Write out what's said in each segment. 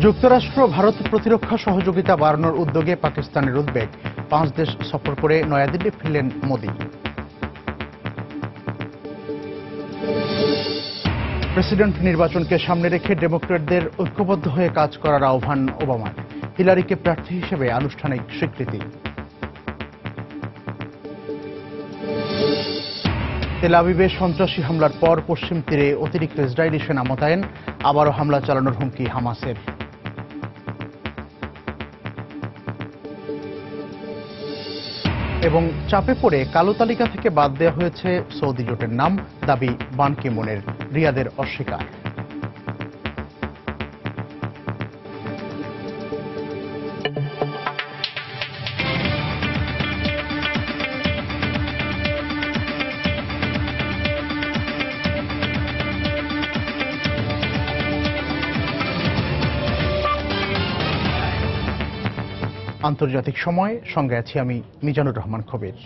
যুক্তরাষ্ট্র ভারত প্রতিরক্ষা সহযোগিতা বাড়ানোর উদ্যোগে পাকিস্তানের উদ্বেগ। 5 দেশ সফর করে নয়াদিল্লি ফিরলেন মোদি। প্রেসিডেন্ট নির্বাচনকে সামনে রেখে ডেমোক্র্যাটদের ঐক্যবদ্ধ হয়ে কাজ করার আহ্বান ওবামার। হিলারিকে প্রার্থী হিসেবে আনুষ্ঠানিক স্বীকৃতি। তেল আবিবে সন্ত্রাসী হামলার পর পশ্চিম তীরে অতিরিক্ত ইসরায়েলি সেনা মোতায়েন, আবারও হামলা চালানোর হুমকি হামাসের। এবং চাপে পড়ে কালো তালিকা থেকে বাদ দেওয়া হয়েছে সৌদি জোটের নাম, দাবি বান কি মুনের, রিয়াদের অস্বীকার। আন্তর্জাতিক সময়, সঙ্গে আছি আমি মিজানুর রহমান কবির।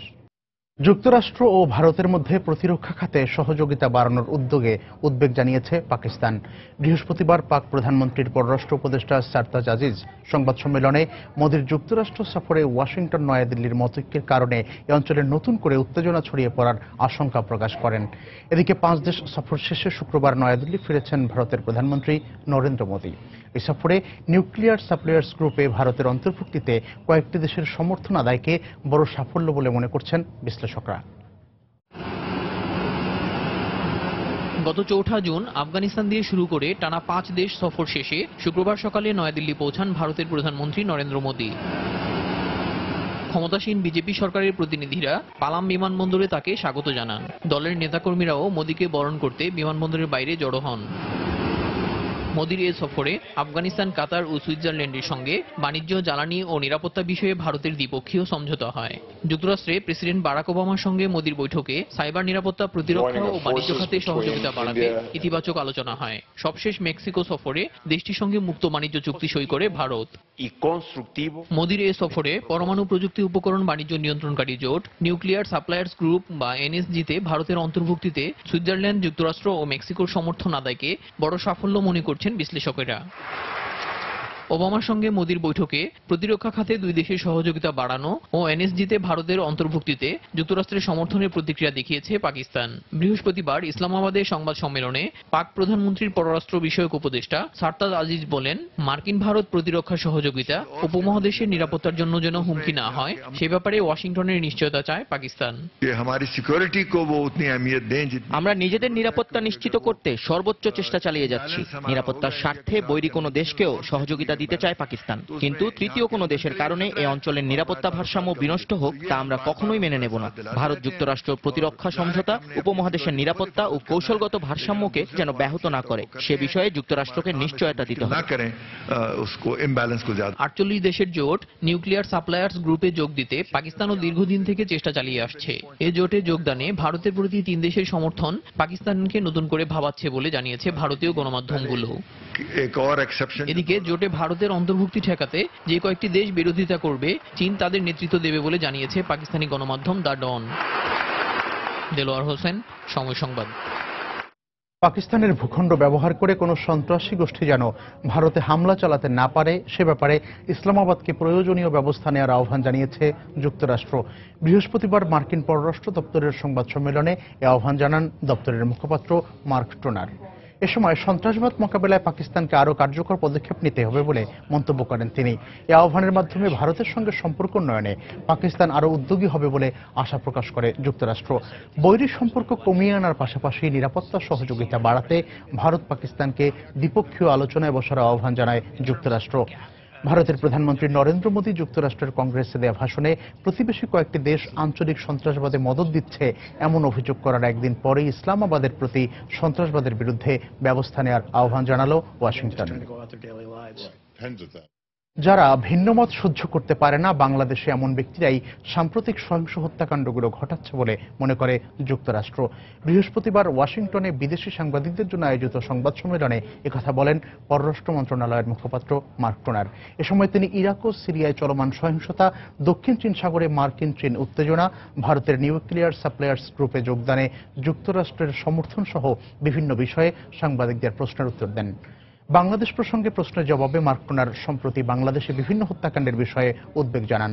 যুক্তরাষ্ট্র ও ভারতের মধ্যে প্রতিরক্ষা খাতে সহযোগিতা বাড়ানোর উদ্যোগে উদ্বেগ জানিয়েছে পাকিস্তান। বৃহস্পতিবার পাক প্রধানমন্ত্রীর পররাষ্ট্র উপদেষ্টা সারতাজ আজিজ সংবাদ সম্মেলনে মোদির যুক্তরাষ্ট্র সফরে ওয়াশিংটন নয়াদিল্লির মতৈক্যের কারণে এ অঞ্চলে নতুন করে উত্তেজনা ছড়িয়ে পড়ার আশঙ্কা প্রকাশ করেন। এদিকে 5 দেশ সফর শেষে শুক্রবার নয়াদিল্লি ফিরেছেন ভারতের প্রধানমন্ত্রী নরেন্দ্র মোদি। এই সফরে নিউক্লিয়ার সাপ্লায়ার্স গ্রুপে ভারতের অন্তর্ভুক্তিতে কয়েকটি দেশের সমর্থন আদায়কে বড় সাফল্য বলে মনে করছেন বিশ্লেষকরা। গত 4 জুন আফগানিস্তান দিয়ে শুরু করে টানা 5 দেশ সফর শেষে শুক্রবার সকালে নয়াদিল্লি পৌঁছান ভারতের প্রধানমন্ত্রী নরেন্দ্র মোদি। ক্ষমতাসীন বিজেপি সরকারের প্রতিনিধিরা পালাম বিমানবন্দরে তাকে স্বাগত জানান। দলের নেতাকর্মীরাও মোদিকে বরণ করতে বিমানবন্দরের বাইরে জড়ো হন। মোদির এ সফরে আফগানিস্তান, কাতার ও সুইজারল্যান্ডের সঙ্গে বাণিজ্য, জ্বালানি ও নিরাপত্তা বিষয়ে ভারতের দ্বিপক্ষীয় সমঝোতা হয়। যুক্তরাষ্ট্রে প্রেসিডেন্ট বারাক ওবামার সঙ্গে মোদির বৈঠকে সাইবার নিরাপত্তা, প্রতিরক্ষা ও বাণিজ্য খাতে সহযোগিতা বাড়াবে ইতিবাচক আলোচনা হয়। সবশেষ মেক্সিকো সফরে দেশটির সঙ্গে মুক্ত বাণিজ্য চুক্তি সই করে ভারত। মোদির এ সফরে পরমাণু প্রযুক্তি উপকরণ বাণিজ্য নিয়ন্ত্রণকারী জোট নিউক্লিয়ার সাপ্লায়ার্স গ্রুপ বা এনএসজিতে ভারতের অন্তর্ভুক্তিতে সুইজারল্যান্ড, যুক্তরাষ্ট্র ও মেক্সিকোর সমর্থন আদায়কে বড় সাফল্য মনে করছেন বিশ্লেষকেরা। ওবামার সঙ্গে মোদির বৈঠকে প্রতিরক্ষা খাতে 2 দেশের সহযোগিতা বাড়ানো ও এনএসজিতে ভারতের অন্তর্ভুক্তিতে যুক্তরাষ্ট্রের সমর্থনের প্রতিক্রিয়া দেখিয়েছে পাকিস্তান। বৃহস্পতিবার ইসলামাবাদে সংবাদ সম্মেলনে পাক প্রধানমন্ত্রীর পররাষ্ট্র বিষয়ক উপদেষ্টা সারতাজ আজিজ বলেন, মার্কিন ভারত প্রতিরক্ষা সহযোগিতা উপমহাদেশের নিরাপত্তার জন্য যেন হুমকি না হয় সে ব্যাপারে ওয়াশিংটনের নিশ্চয়তা চায় পাকিস্তান। আমরা নিজেদের নিরাপত্তা নিশ্চিত করতে সর্বোচ্চ চেষ্টা চালিয়ে যাচ্ছি। নিরাপত্তার স্বার্থে বৈরী কোনো দেশকেও সহযোগিতা দিতে চায় পাকিস্তান, কিন্তু তৃতীয় কোনো দেশের কারণে এই অঞ্চলের নিরাপত্তা ভারসাম্য বিনষ্ট হোক তা আমরা কখনোই মেনে নেব না। ভারত যুক্তরাষ্ট্র প্রতিরক্ষা সমঝোতা উপমহাদেশের নিরাপত্তা ও কৌশলগত ভারসাম্যকে যেন ব্যাহত না করে সে বিষয়ে যুক্তরাষ্ট্রকে নিশ্চয়তা দিতে হবে। 48 দেশের জোট নিউক্লিয়ার সাপ্লায়ার্স গ্রুপে যোগ দিতে পাকিস্তানও দীর্ঘদিন থেকে চেষ্টা চালিয়ে আসছে। এ জোটে যোগদানে ভারতের প্রতি 3 দেশের সমর্থন পাকিস্তানকে নতুন করে ভাবাচ্ছে বলে জানিয়েছে ভারতীয় গণমাধ্যমগুলো। এদিকে জোটে ভারতের অন্তর্ভুক্তি ঠেকাতে যে কয়েকটি দেশ বিরোধিতা করবে চীন তাদের নেতৃত্ব দেবে বলে জানিয়েছে পাকিস্তানি গণমাধ্যম দ্য ডন। দেলোয়ার হোসেন, সময় সংবাদ। পাকিস্তানের ভূখণ্ড ব্যবহার করে কোনো সন্ত্রাসী গোষ্ঠী যেন ভারতে হামলা চালাতে না পারে সে ব্যাপারে ইসলামাবাদকে প্রয়োজনীয় ব্যবস্থা নেওয়ার আহ্বান জানিয়েছে যুক্তরাষ্ট্র। বৃহস্পতিবার মার্কিন পররাষ্ট্র দপ্তরের সংবাদ সম্মেলনে এ আহ্বান জানান দপ্তরের মুখপাত্র মার্ক টোনার। এ সময় সন্ত্রাসবাদ মোকাবেলায় পাকিস্তানকে আরও কার্যকর পদক্ষেপ নিতে হবে বলে মন্তব্য করেন তিনি। এই আহ্বানের মাধ্যমে ভারতের সঙ্গে সম্পর্ক উন্নয়নে পাকিস্তান আরও উদ্যোগী হবে বলে আশা প্রকাশ করে যুক্তরাষ্ট্র। বৈরী সম্পর্ক কমিয়ে আনার পাশাপাশি নিরাপত্তা সহযোগিতা বাড়াতে ভারত পাকিস্তানকে দ্বিপক্ষীয় আলোচনায় বসার আহ্বান জানায় যুক্তরাষ্ট্র। ভারতের প্রধানমন্ত্রী নরেন্দ্র মোদি যুক্তরাষ্ট্রের কংগ্রেসে দেওয়া ভাষণে প্রতিবেশী কয়েকটি দেশ আঞ্চলিক সন্ত্রাসবাদে মদদ দিচ্ছে এমন অভিযোগ করার একদিন পরেই ইসলামাবাদের প্রতি সন্ত্রাসবাদের বিরুদ্ধে ব্যবস্থা নেওয়ার আহ্বান জানালো ওয়াশিংটন। যারা ভিন্নমত সহ্য করতে পারে না বাংলাদেশে এমন ব্যক্তিরাই সাম্প্রতিক সহিংস হত্যাকাণ্ডগুলো ঘটাচ্ছে বলে মনে করে যুক্তরাষ্ট্র। বৃহস্পতিবার ওয়াশিংটনে বিদেশি সাংবাদিকদের জন্য আয়োজিত সংবাদ সম্মেলনে একথা বলেন পররাষ্ট্র মন্ত্রণালয়ের মুখপাত্র মার্ক টোনার। এ সময় তিনি ইরাক ও সিরিয়ায় চলমান সহিংসতা, দক্ষিণ চীন সাগরে মার্কিন চীন উত্তেজনা, ভারতের নিউক্লিয়ার সাপ্লায়ার্স গ্রুপে যোগদানে যুক্তরাষ্ট্রের সমর্থন সহ বিভিন্ন বিষয়ে সাংবাদিকদের প্রশ্নের উত্তর দেন। বাংলাদেশ প্রসঙ্গে প্রশ্নের জবাবে মার্ক টোনার সম্প্রতি বাংলাদেশে বিভিন্ন হত্যাকাণ্ডের বিষয়ে উদ্বেগ জানান।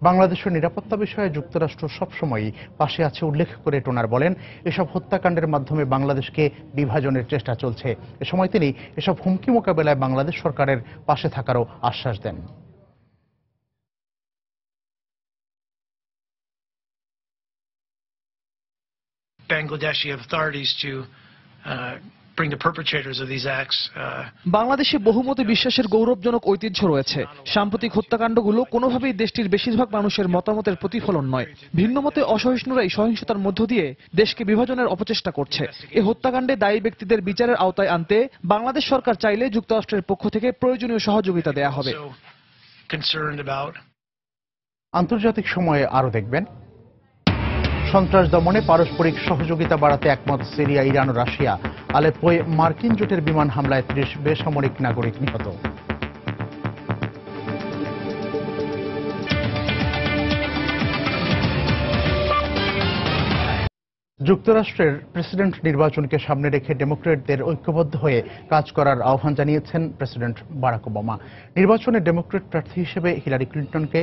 বাংলাদেশের নিরাপত্তা বিষয়ে যুক্তরাষ্ট্র সবসময়ই পাশে আছে উল্লেখ করে টোনার বলেন, এসব হত্যাকাণ্ডের মাধ্যমে বাংলাদেশকে বিভাজনের চেষ্টা চলছে। এ সময় তিনি এসব হুমকি মোকাবেলায় বাংলাদেশ সরকারের পাশে থাকারও আশ্বাস দেন। Bangladeshi authorities to bring the perpetrators of these acts. বাংলাদেশে বহুমতে বিশ্বাসের গৌরবজনক ঐতিহ্য রয়েছে। সাম্প্রতিক হত্যাকাণ্ডগুলো কোনোভাবেই দেশটির বেশিরভাগ মানুষের মতামতের প্রতিফলন নয়। ভিন্নমতে অসহিষ্ণুরাই সহিংসতার মধ্য দিয়ে দেশকে বিভাজনের অপচেষ্টা করছে। এই হত্যাকাণ্ডে দায়ী ব্যক্তিদের বিচারের আওতায় আনতে বাংলাদেশ সরকার চাইলে যুক্তরাষ্ট্রের পক্ষ থেকে প্রয়োজনীয় সহযোগিতা দেয়া হবে। আন্তর্জাতিক সময়ে আরো দেখবেন, সন্ত্রাস দমনে পারস্পরিক সহযোগিতা বাড়াতে একমত সিরিয়া, ইরান ও রাশিয়া। আলেপ্পোয় মার্কিন জোটের বিমান হামলায় ৩০ বেসামরিক নাগরিক নিহত। যুক্তরাষ্ট্রের প্রেসিডেন্ট নির্বাচনকে সামনে রেখে ডেমোক্র্যাটদের ঐক্যবদ্ধ হয়ে কাজ করার আহ্বান জানিয়েছেন প্রেসিডেন্ট বারাক ওবামা। নির্বাচনে ডেমোক্র্যাট প্রার্থী হিসেবে হিলারি ক্লিন্টনকে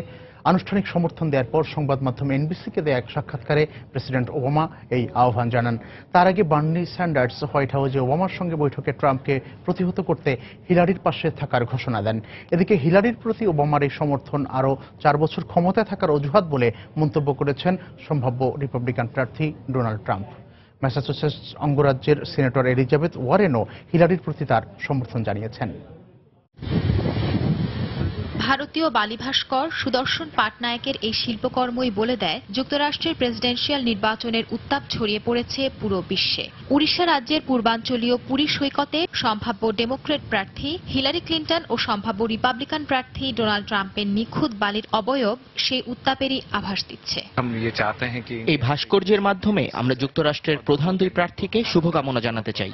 আনুষ্ঠানিক সমর্থন দেওয়ার পর সংবাদ মাধ্যম এনবিসিকে দেয়া এক সাক্ষাৎকারে প্রেসিডেন্ট ওবামা এই আহ্বান জানান। তার আগে বার্নি স্যান্ডার্স হোয়াইট হাউসে ওবামার সঙ্গে বৈঠকে ট্রাম্পকে প্রতিহত করতে হিলারির পাশে থাকার ঘোষণা দেন। এদিকে হিলারির প্রতি ওবামার এই সমর্থন আরও 4 বছর ক্ষমতায় থাকার অজুহাত বলে মন্তব্য করেছেন সম্ভাব্য রিপাবলিকান প্রার্থী ডোনাল্ড ট্রাম্প। ম্যাসাচুসেটস অঙ্গরাজ্যের সিনেটর এলিজাবেথ ওয়ারেনও হিলারির প্রতি তার সমর্থন জানিয়েছেন। ভারতীয় বালি ভাস্কর সুদর্শন পাটনায়কের এই শিল্পকর্মই বলে দেয় যুক্তরাষ্ট্রের প্রেসিডেন্সিয়াল নির্বাচনের উত্তাপ ছড়িয়ে পড়েছে পুরো বিশ্বে। উড়িষ্যা রাজ্যের পূর্বাঞ্চলীয় পুরী সৈকতে সম্ভাব্য ডেমোক্র্যাট প্রার্থী হিলারি ক্লিন্টন ও সম্ভাব্য রিপাবলিকান প্রার্থী ডোনাল্ড ট্রাম্পের নিখুঁত বালির অবয়ব সেই উত্তাপেরই আভাস দিচ্ছে। এই ভাস্কর্যের মাধ্যমে আমরা যুক্তরাষ্ট্রের প্রধান দুই প্রার্থীকে শুভকামনা জানাতে চাই।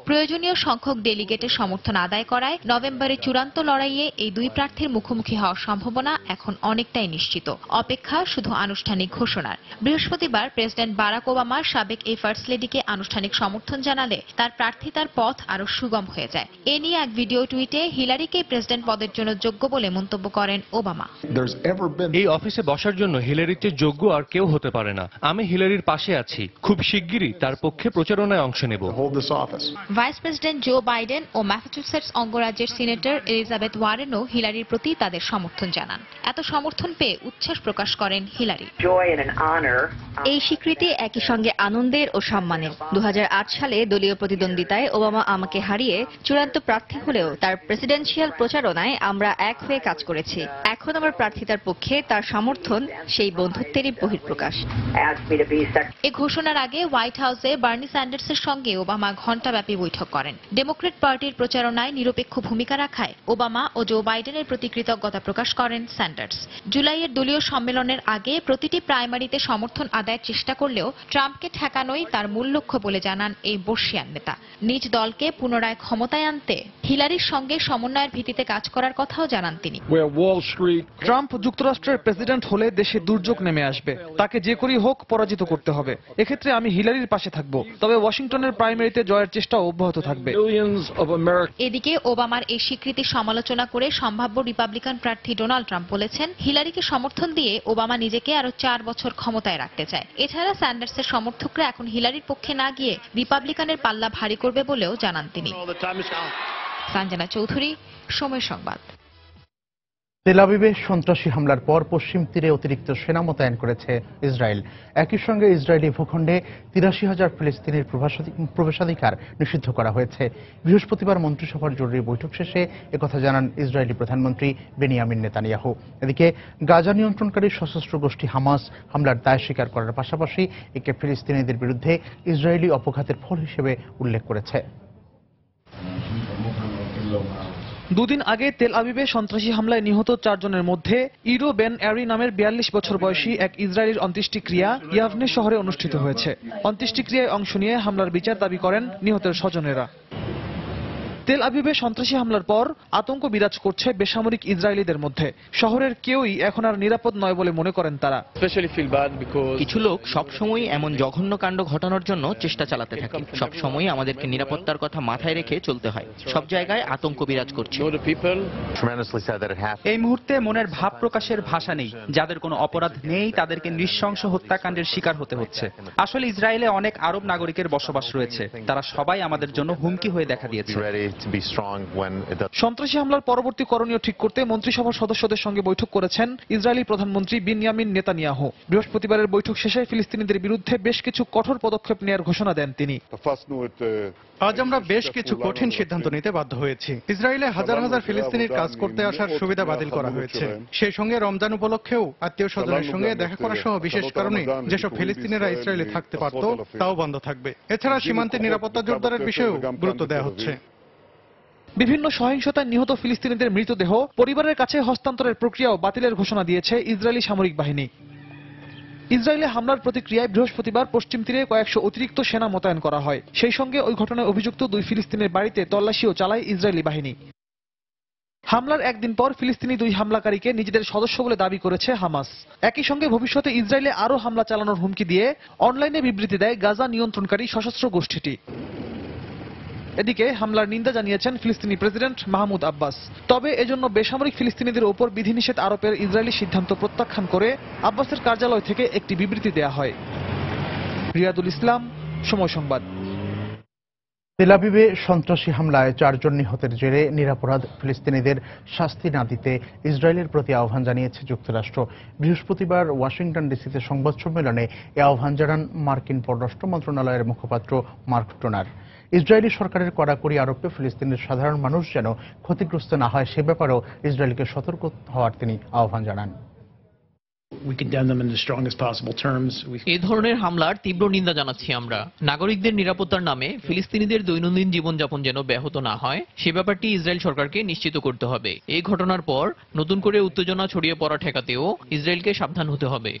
প্রয়োজনীয় সংখ্যক ডেলিগেটের সমর্থন আদায় করায় নভেম্বরে চূড়ান্ত লড়াইয়ে এই দুই প্রার্থীর মুখোমুখি হওয়ার সম্ভাবনা এখন অনেকটাই নিশ্চিত। অপেক্ষা শুধু আনুষ্ঠানিক ঘোষণার। বৃহস্পতিবার প্রেসিডেন্ট বারাক ওবামা সাবেক এই ফার্স্ট লেডিকে আনুষ্ঠানিক সমর্থন জানালে তার প্রার্থিতার পথ আরো সুগম হয়ে যায়। এ নিয়ে এক ভিডিও টুইটে হিলারিকে প্রেসিডেন্ট পদের জন্য যোগ্য বলে মন্তব্য করেন ওবামা। এই অফিসে বসার জন্য হিলারির চেয়ে যোগ্য আর কেউ হতে পারে না। আমি হিলারির পাশে আছি। খুব শিগগিরই তার পক্ষে প্রচারণায় অংশ নেব। ভাইস প্রেসিডেন্ট জো বাইডেন ও ম্যাসাচুসেটস অঙ্গরাজ্যের সিনেটর এলিজাবেথ ওয়ারেনও হিলারির প্রতি তাদের সমর্থন জানান। এত সমর্থন পেয়ে উচ্ছ্বাস প্রকাশ করেন হিলারি। এই স্বীকৃতি একই সঙ্গে আনন্দের ও সম্মানের। 2008 সালে দলীয় প্রতিদ্বন্দ্বিতায় ওবামা আমাকে হারিয়ে চূড়ান্ত প্রার্থী হলেও তার প্রেসিডেন্সিয়াল প্রচারণায় আমরা এক হয়ে কাজ করেছি। এখন আমার প্রার্থিতার পক্ষে তার সমর্থন সেই বন্ধুত্বেরই বহিঃপ্রকাশ। এ ঘোষণার আগে হোয়াইট হাউসে বার্নি স্যান্ডার্সের সঙ্গে ওবামা ঘণ্টাব্যাপী বৈঠক করেন। ডেমোক্র্যাট পার্টির প্রচারণায় নিরপেক্ষ ভূমিকা রাখায় ওবামা ও জো বাইডেনের প্রতি কৃতজ্ঞতা প্রকাশ করেন স্যান্ডার্স। জুলাইয়ের দলীয় সম্মেলনের আগে প্রতিটি প্রাইমারিতে সমর্থন আদায়ের চেষ্টা করলেও ট্রাম্পকে ঠেকানোই তার মূল লক্ষ্য বলে জানান এই বর্ষিয়ান নেতা। নিজ দলকে পুনরায় ক্ষমতায় আনতে হিলারির সঙ্গে সমন্বয়ের ভিত্তিতে কাজ করার কথাও জানান তিনি। ট্রাম্প যুক্তরাষ্ট্রের প্রেসিডেন্ট হলে দেশে দুর্যোগ নেমে আসবে। তাকে যে করেই হোক পরাজিত করতে হবে। এক্ষেত্রে আমি হিলারির পাশে থাকব। তবে ওয়াশিংটনের প্রাইমারিতে জয়ের চেষ্টাও অব্যাহত থাকবে। এদিকে ওবামার এই স্বীকৃতি সমালোচনা করে সম্ভাব্য রিপাবলিকান প্রার্থী ডোনাল্ড ট্রাম্প বলেছেন, হিলারিকে সমর্থন দিয়ে ওবামা নিজেকে আরো 4 বছর ক্ষমতায় রাখতে চায়। এছাড়া স্যান্ডার্সের সমর্থকরা এখন হিলারির পক্ষে না গিয়ে রিপাবলিকানের পাল্লা ভারী করবে বলেও জানান তিনি। সঞ্জনা চৌধুরী, সময় সংবাদ। তেল আবিবে সন্ত্রাসী হামলার পর পশ্চিম তীরে অতিরিক্ত সেনা মোতায়েন করেছে ইসরায়েল। একই সঙ্গে ইসরায়েলি ভূখণ্ডে 83,000 ফিলিস্তিনির প্রবেশাধিকার নিষিদ্ধ করা হয়েছে। বৃহস্পতিবার মন্ত্রিসভার জরুরি বৈঠক শেষে একথা জানান ইসরায়েলি প্রধানমন্ত্রী বেনিয়ামিন নেতানিয়াহু। এদিকে গাজা নিয়ন্ত্রণকারী সশস্ত্র গোষ্ঠী হামাস হামলার দায় স্বীকার করার পাশাপাশি একে ফিলিস্তিনিদের বিরুদ্ধে ইসরায়েলি অপঘাতের ফল হিসেবে উল্লেখ করেছে। দুদিন আগে তেল আবিবে সন্ত্রাসী হামলায় নিহত 4 জনের মধ্যে ইরো বেন অ্যারি নামের 42 বছর বয়সী এক ইসরায়েলির অন্ত্যেষ্টিক্রিয়া ইয়াভনে শহরে অনুষ্ঠিত হয়েছে। অন্ত্যেষ্টিক্রিয়ায় অংশ নিয়ে হামলার বিচার দাবি করেন নিহতের স্বজনেরা। তেল আবিবে সন্ত্রাসী হামলার পর আতঙ্ক বিরাজ করছে বেসামরিক ইসরায়েলিদের মধ্যে। শহরের কেউই এখন আর নিরাপদ নয় বলে মনে করেন তারা। কিছু লোক সবসময় এমন জঘন্য কাণ্ড ঘটানোর জন্য চেষ্টা চালাতে থাকে। সবসময় আমাদেরকে নিরাপত্তার কথা মাথায় রেখে চলতে হয়। সব জায়গায় আতঙ্ক বিরাজ করছে। এই মুহূর্তে মনের ভাব প্রকাশের ভাষা নেই। যাদের কোনো অপরাধ নেই তাদেরকে নৃশংস হত্যাকাণ্ডের শিকার হতে হচ্ছে। আসলে ইসরায়েলে অনেক আরব নাগরিকের বসবাস রয়েছে। তারা সবাই আমাদের জন্য হুমকি হয়ে দেখা দিয়েছে। সন্ত্রাসী হামলার পরবর্তী করণীয় ঠিক করতে মন্ত্রিসভার সদস্যদের সঙ্গে বৈঠক করেছেন ইসরায়েলি প্রধানমন্ত্রী বিনয়ামিন নেতানিয়াহু। বৃহস্পতিবারের বৈঠক শেষে ফিলিস্তিনিদের বিরুদ্ধে বেশ কিছু কঠোর পদক্ষেপ নেওয়ার ঘোষণা দেন তিনি। আজ আমরা বেশ কিছু কঠিন সিদ্ধান্ত নিতে বাধ্য হয়েছি। ইসরায়েলে হাজার হাজার ফিলিস্তিনির কাজ করতে আসার সুবিধা বাতিল করা হয়েছে। সেই সঙ্গে রমজান উপলক্ষেও আত্মীয় স্বজনের সঙ্গে দেখা করা সহ বিশেষ কারণে যেসব ফিলিস্তিনিরা ইসরায়েলে থাকতে পারত তাও বন্ধ থাকবে। এছাড়া সীমান্তের নিরাপত্তা জোরদারের বিষয়েও গুরুত্ব দেওয়া হচ্ছে। বিভিন্ন সহিংসতায় নিহত ফিলিস্তিনিদের মৃতদেহ পরিবারের কাছে হস্তান্তরের প্রক্রিয়াও বাতিলের ঘোষণা দিয়েছে ইসরায়েলি সামরিক বাহিনী। ইসরায়েলে হামলার প্রতিক্রিয়ায় বৃহস্পতিবার পশ্চিম তীরে কয়েকশো অতিরিক্ত সেনা মোতায়েন করা হয়। সেই সঙ্গে ওই ঘটনায় অভিযুক্ত 2 ফিলিস্তিনের বাড়িতে তল্লাশিও চালায় ইসরায়েলি বাহিনী। হামলার একদিন পর ফিলিস্তিনি 2 হামলাকারীকে নিজেদের সদস্য বলে দাবি করেছে হামাস। একই সঙ্গে ভবিষ্যতে ইসরায়েলে আরও হামলা চালানোর হুমকি দিয়ে অনলাইনে বিবৃতি দেয় গাজা নিয়ন্ত্রণকারী সশস্ত্র গোষ্ঠীটি। এদিকে হামলার নিন্দা জানিয়েছেন ফিলিস্তিনি প্রেসিডেন্ট মাহমুদ আব্বাস। তবে এজন্য বেসামরিক ফিলিস্তিনিদের ওপর বিধিনিষেধ আরোপের ইসরায়েলি সিদ্ধান্ত প্রত্যাখ্যান করে আব্বাসের কার্যালয় থেকে একটি বিবৃতি দেয়া হয়। রিয়াদুল ইসলাম, সময় সংবাদ। তেল আবিবে সন্ত্রাসী হামলায় 4 জন নিহতের জেরে নিরপরাধ ফিলিস্তিনিদের শাস্তি না দিতে ইসরায়েলের প্রতি আহ্বান জানিয়েছে যুক্তরাষ্ট্র। বৃহস্পতিবার ওয়াশিংটন ডিসিতে সংবাদ সম্মেলনে এ আহ্বান জানান মার্কিন পররাষ্ট্র মন্ত্রণালয়ের মুখপাত্র মার্ক টোনার। ইসরায়েলি সরকারের কড়াকড়ি আরোপে ফিলিস্তিনের সাধারণ মানুষ যেন ক্ষতিগ্রস্ত না হয় সে ব্যাপারেও ইসরায়েলকে সতর্ক হওয়ার তিনি আহ্বান জানান। এ ধরনের হামলার তীব্র নিন্দা জানাচ্ছি আমরা। নাগরিকদের নিরাপত্তার নামে ফিলিস্তিনিদের দৈনন্দিন জীবনযাপন যেন ব্যাহত না হয় সে ব্যাপারটি ইসরায়েল সরকারকে নিশ্চিত করতে হবে। এই ঘটনার পর নতুন করে উত্তেজনা ছড়িয়ে পড়া ঠেকাতেও ইসরায়েলকে সাবধান হতে হবে।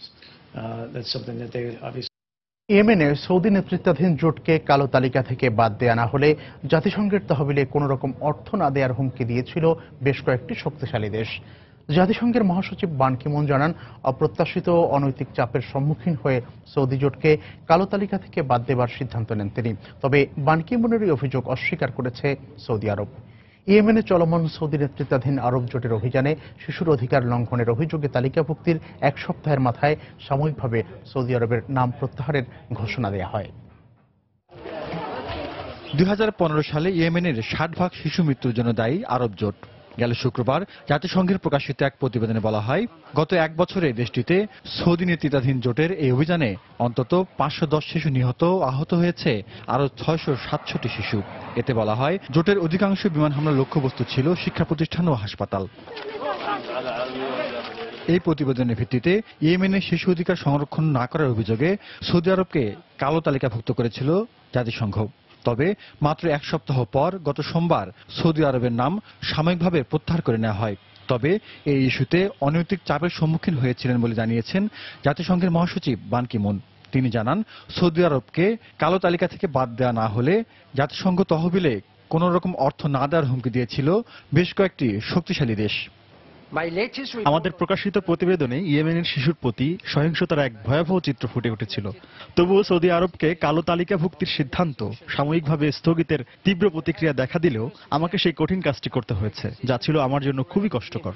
ইয়েমেনে সৌদি নেতৃত্বাধীন জোটকে কালো তালিকা থেকে বাদ দেয়া না হলে জাতিসংঘের তহবিলে কোনো রকম অর্থ না দেওয়ার হুমকি দিয়েছিল বেশ কয়েকটি শক্তিশালী দেশ। জাতিসংঘের মহাসচিব বান কি মুন জানান, অপ্রত্যাশিত অনৈতিক চাপের সম্মুখীন হয়ে সৌদি জোটকে কালো তালিকা থেকে বাদ দেবার সিদ্ধান্ত নেন তিনি। তবে বান কি মুনের এই অভিযোগ অস্বীকার করেছে সৌদি আরব। ইয়েমেনে চলমান সৌদি নেতৃত্বাধীন আরব জোটের অভিযানে শিশুর অধিকার লঙ্ঘনের অভিযোগে তালিকাভুক্তির 1 সপ্তাহের মাথায় সাময়িকভাবে সৌদি আরবের নাম প্রত্যাহারের ঘোষণা দেওয়া হয়। 2015 সালে ইয়েমেনের 60% শিশু মৃত্যুর জন্য দায়ী আরব জোট। গেল শুক্রবার জাতিসংঘের প্রকাশিত এক প্রতিবেদনে বলা হয়, গত 1 বছরে দেশটিতে সৌদি নেতৃত্বাধীন জোটের এই অভিযানে অন্তত 510 শিশু নিহত আহত হয়েছে আরো 667 শিশু। এতে বলা হয়, জোটের অধিকাংশ বিমান হামলার লক্ষ্যবস্তু ছিল শিক্ষা প্রতিষ্ঠান ও হাসপাতাল। এই প্রতিবেদনের ভিত্তিতে ইয়েমেনের শিশু অধিকার সংরক্ষণ না করার অভিযোগে সৌদি আরবকে কালো তালিকাভুক্ত করেছিল জাতিসংঘ। তবে মাত্র 1 সপ্তাহ পর গত সোমবার সৌদি আরবের নাম সাময়িকভাবে প্রত্যাহার করে নেওয়া হয়। তবে এই ইস্যুতে অনৈতিক চাপের সম্মুখীন হয়েছিলেন বলে জানিয়েছেন জাতিসংঘের মহাসচিব বান কি মুন। তিনি জানান, সৌদি আরবকে কালো তালিকা থেকে বাদ দেওয়া না হলে জাতিসংঘ তহবিলে কোনো রকম অর্থ না দেওয়ার হুমকি দিয়েছিল বেশ কয়েকটি শক্তিশালী দেশ। আমাদের প্রকাশিত প্রতিবেদনে ইয়েমেনের শিশুর প্রতি সহিংসতার এক ভয়াবহ চিত্র ফুটে উঠেছিল। তবুও সৌদি আরবকে কালো তালিকাভুক্তির সিদ্ধান্ত সাময়িকভাবে স্থগিতের তীব্র প্রতিক্রিয়া দেখা দিলেও আমাকে সেই কঠিন কাজটি করতে হয়েছে, যা ছিল আমার জন্য খুবই কষ্টকর।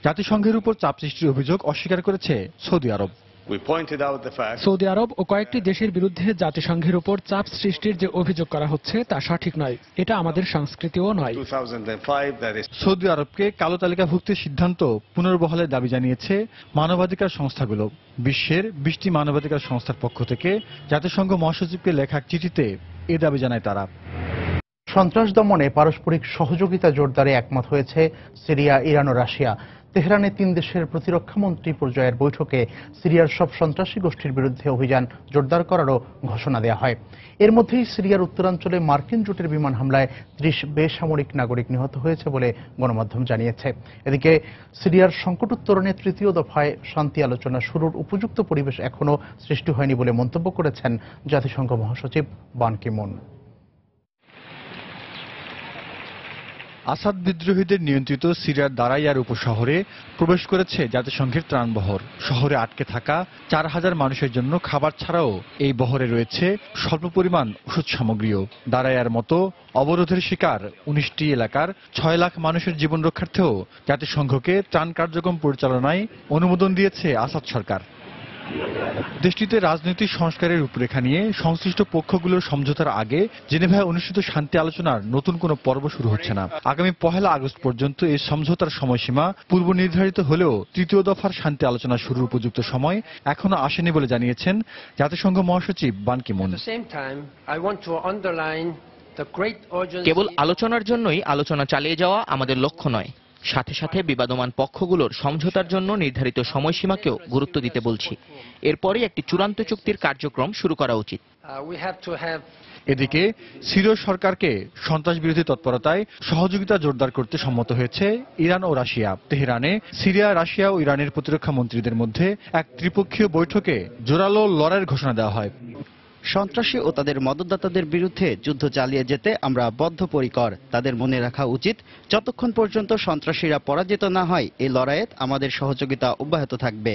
জাতিসংঘের উপর চাপ সৃষ্টির অভিযোগ অস্বীকার করেছে সৌদি আরব। সৌদি আরব ও কয়েকটি দেশের বিরুদ্ধে জাতিসংঘের উপর চাপ সৃষ্টির যে অভিযোগ করা হচ্ছে তা সঠিক নয়। এটা আমাদের সংস্কৃতিও নয়। সৌদি আরবকে কালো তালিকাভুক্তির সিদ্ধান্ত পুনর্বহালের দাবি জানিয়েছে মানবাধিকার সংস্থাগুলো। বিশ্বের 20টি মানবাধিকার সংস্থার পক্ষ থেকে জাতিসংঘ মহাসচিবকে লেখা চিঠিতে এ দাবি জানায় তারা। সন্ত্রাস দমনে পারস্পরিক সহযোগিতা জোরদারে একমত হয়েছে সিরিয়া, ইরান ও রাশিয়া। তেহরানে 3 দেশের প্রতিরক্ষামন্ত্রী পর্যায়ের বৈঠকে সিরিয়ার সব সন্ত্রাসী গোষ্ঠীর বিরুদ্ধে অভিযান জোরদার করারও ঘোষণা দেওয়া হয়। এর মধ্যেই সিরিয়ার উত্তরাঞ্চলে মার্কিন জোটের বিমান হামলায় 30 বেসামরিক নাগরিক নিহত হয়েছে বলে গণমাধ্যম জানিয়েছে। এদিকে সিরিয়ার সংকট উত্তরণে 3য় দফায় শান্তি আলোচনা শুরুর উপযুক্ত পরিবেশ এখনও সৃষ্টি হয়নি বলে মন্তব্য করেছেন জাতিসংঘ মহাসচিব বান কি মুন। আসাদ বিদ্রোহীদের নিয়ন্ত্রিত সিরিয়ার দারাইয়ার উপশহরে প্রবেশ করেছে জাতিসংঘের ত্রাণবহর। শহরে আটকে থাকা 4000 মানুষের জন্য খাবার ছাড়াও এই বহরে রয়েছে স্বল্প পরিমাণ ওষুধ সামগ্রীও। দারাইয়ার মতো অবরোধের শিকার 19টি এলাকার 6 লাখ মানুষের জীবন রক্ষার্থেও জাতিসংঘকে ত্রাণ কার্যক্রম পরিচালনায় অনুমোদন দিয়েছে আসাদ সরকার। দেশটিতে রাজনৈতিক সংস্কারের রূপরেখা নিয়ে সংশ্লিষ্ট পক্ষগুলোর সমঝোতার আগে জেনেভায় অনুষ্ঠিত শান্তি আলোচনার নতুন কোনো পর্ব শুরু হচ্ছে না। আগামী 1 আগস্ট পর্যন্ত এই সমঝোতার সময়সীমা পূর্ব নির্ধারিত হলেও তৃতীয় দফার শান্তি আলোচনা শুরুর উপযুক্ত সময় এখনো আসেনি বলে জানিয়েছেন জাতিসংঘ মহাসচিব বান কি মুন। কেবল আলোচনার জন্যই আলোচনা চালিয়ে যাওয়া আমাদের লক্ষ্য নয়, সাথে সাথে বিবাদমান পক্ষগুলোর সমঝোতার জন্য নির্ধারিত সময়সীমাকেও গুরুত্ব দিতে বলছি। এরপরই একটি চূড়ান্ত চুক্তির কার্যক্রম শুরু করা উচিত। এদিকে সিরীয় সরকারকে সন্ত্রাস বিরোধী তৎপরতায় সহযোগিতা জোরদার করতে সম্মত হয়েছে ইরান ও রাশিয়া। তেহরানে সিরিয়া, রাশিয়া ও ইরানের প্রতিরক্ষা মন্ত্রীদের মধ্যে এক ত্রিপক্ষীয় বৈঠকে জোরালো লড়াইয়ের ঘোষণা দেওয়া হয়। সন্ত্রাসী ও তাদের মদতদাতাদের বিরুদ্ধে যুদ্ধ চালিয়ে যেতে আমরা বদ্ধপরিকর। তাদের মনে রাখা উচিত, যতক্ষণ পর্যন্ত সন্ত্রাসীরা পরাজিত না হয় এই লড়াইয়ে আমাদের সহযোগিতা অব্যাহত থাকবে।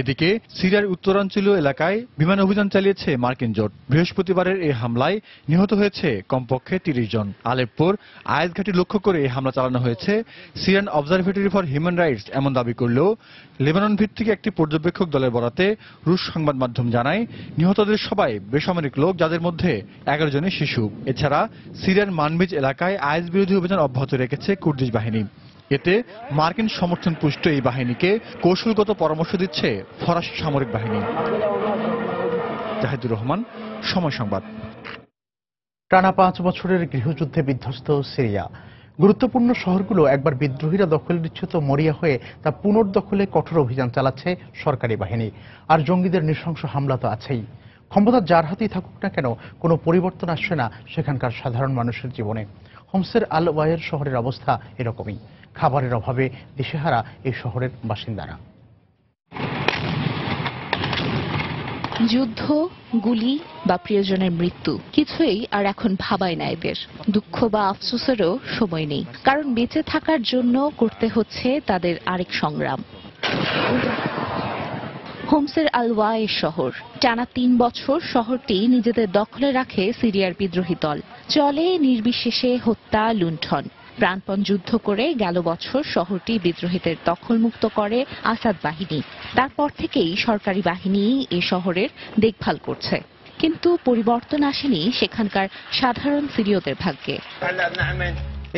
এদিকে সিরিয়ার উত্তরাঞ্চলীয় এলাকায় বিমান অভিযান চালিয়েছে মার্কিন জোট। বৃহস্পতিবারের এই হামলায় নিহত হয়েছে কমপক্ষে 30 জন। আলেপ্পোর আইএস ঘাঁটি লক্ষ্য করে এই হামলা চালানো হয়েছে। Syrian observatory for human rights এমন দাবি করলেও লেবানন ভিত্তিক একটি পর্যবেক্ষক দলের বরাতে রুশ সংবাদ মাধ্যম জানায়, নিহতদের সবাই বেসামরিক লোক, যাদের মধ্যে 11 জনই শিশু। এছাড়া সিরিয়ার মানবিজ এলাকায় আইএস বিরোধী অভিযান অব্যাহত রেখেছে কুর্দিশ বাহিনী। এতে মার্কিন সমর্থন পুষ্ট এই বাহিনীকে কৌশলগত পরামর্শ দিচ্ছে ফরাসি সামরিক বাহিনী। জাহিদুর রহমান, সময় সংবাদ। টানা 5 বছরের গৃহযুদ্ধে বিধ্বস্ত সিরিয়া। গুরুত্বপূর্ণ শহরগুলো একবার বিদ্রোহীরা দখল নিচ্ছে তো মরিয়া হয়ে তা পুনর্দখলে কঠোর অভিযান চালাচ্ছে সরকারি বাহিনী। আর জঙ্গিদের নৃশংস হামলা তো আছেই। ক্ষমতা যার হাতেই থাকুক না কেন, কোনো পরিবর্তন আসছে না সেখানকার সাধারণ মানুষের জীবনে। হোমসের আল ওয়াইর শহরের অবস্থা এরকমই। খাবারের অভাবে দিশেহারা এই শহরের বাসিন্দারা। যুদ্ধ, গুলি বা প্রিয়জনের মৃত্যু কিছুই আর এখন ভাবায় না এদের। দুঃখ বা আফসোসেরও সময় নেই, কারণ বেঁচে থাকার জন্য করতে হচ্ছে তাদের আরেক সংগ্রাম। হোমসের আল ওয়াইর শহর। টানা 3 বছর শহরটি নিজেদের দখলে রাখে সিরিয়ার বিদ্রোহী দল। চলে নির্বিশেষে হত্যা, লুণ্ঠন। প্রাণপণ যুদ্ধ করে গেল বছর শহরটি বিদ্রোহীদের দখলমুক্ত করে আসাদ বাহিনী। তারপর থেকেই সরকারি বাহিনী এ শহরের দেখভাল করছে, কিন্তু পরিবর্তন আসেনি সেখানকার সাধারণ সিরীয়দের ভাগ্যে।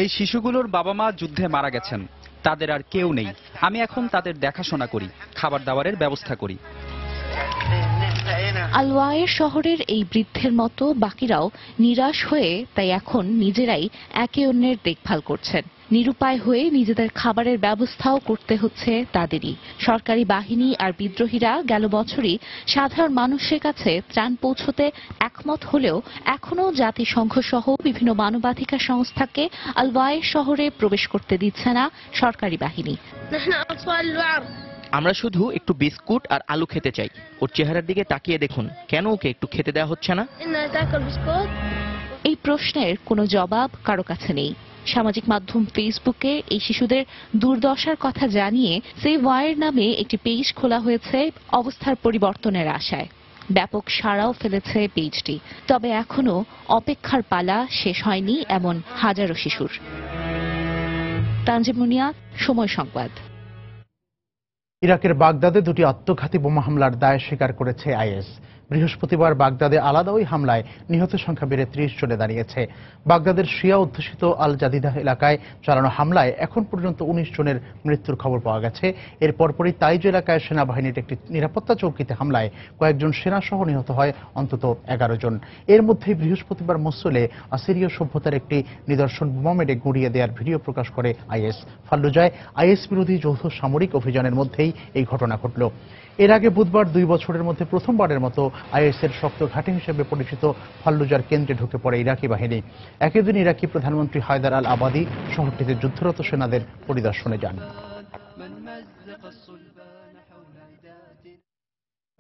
এই শিশুগুলোর বাবা মা যুদ্ধে মারা গেছেন, তাদের আর কেউ নেই। আমি এখন তাদের দেখাশোনা করি, খাবার দাবারের ব্যবস্থা করি। আল ওয়াইর শহরের এই বৃদ্ধের মতো বাকিরাও নিরাশ হয়ে তাই এখন নিজেরাই একে অন্যের দেখভাল করছেন। নিরুপায় হয়ে নিজেদের খাবারের ব্যবস্থাও করতে হচ্ছে তাদেরই। সরকারি বাহিনী আর বিদ্রোহীরা গেল বছরই সাধারণ মানুষের কাছে ত্রাণ পৌঁছতে একমত হলেও এখনও জাতিসংঘ সহ বিভিন্ন মানবাধিকার সংস্থাকে আল ওয়াইর শহরে প্রবেশ করতে দিচ্ছে না সরকারি বাহিনী। আমরা শুধু একটু বিস্কুট আর আলু খেতে চাই। ওর চেহারার দিকে তাকিয়ে দেখুন, কেন ওকে একটু খেতে দেওয়া হচ্ছে না? এই প্রশ্নের কোনো জবাব কারো কাছে নেই। সামাজিক মাধ্যম ফেসবুকে এই শিশুদের দুর্দশার কথা জানিয়ে সেভ ওয়াইর নামে একটি পেজ খোলা হয়েছে অবস্থার পরিবর্তনের আশায়। ব্যাপক সাড়াও ফেলেছে পেজটি। তবে এখনো অপেক্ষার পালা শেষ হয়নি এমন হাজারো শিশুর। তানজিম মুনিয়া, সময় সংবাদ। ইরাকের বাগদাদে 2টি আত্মঘাতী বোমা হামলার দায় স্বীকার করেছে আইএস। বৃহস্পতিবার বাগদাদে আলাদা ওই হামলায় নিহতের সংখ্যা বেড়ে 30 জনে দাঁড়িয়েছে। বাগদাদের শিয়া অধ্যুষিত আল জাদিদাহ এলাকায় চালানো হামলায় এখন পর্যন্ত 19 জনের মৃত্যুর খবর পাওয়া গেছে। এর পরপরই তাইজ এলাকায় সেনাবাহিনীর একটি নিরাপত্তা চৌকিতে হামলায় কয়েকজন সেনাসহ নিহত হয় অন্তত 11 জন। এর মধ্যেই বৃহস্পতিবার মসুলে আসিরীয় সভ্যতার একটি নিদর্শন বোমা মেরে গুঁড়িয়ে দেওয়ার ভিডিও প্রকাশ করে আইএস। ফাল্লুজায় আইএস বিরোধী যৌথ সামরিক অভিযানের মধ্যেই এই ঘটনা ঘটল। এর আগে বুধবার 2 বছরের মধ্যে প্রথমবারের মতো আইএসের শক্ত ঘাঁটি হিসেবে পরিচিত ফাল্লুজার কেন্দ্রে ঢুকে পড়ে ইরাকি বাহিনী। একই দিন ইরাকি প্রধানমন্ত্রী হায়দার আল আবাদি শহরটিতে যুদ্ধরত সেনাদের পরিদর্শনে যান।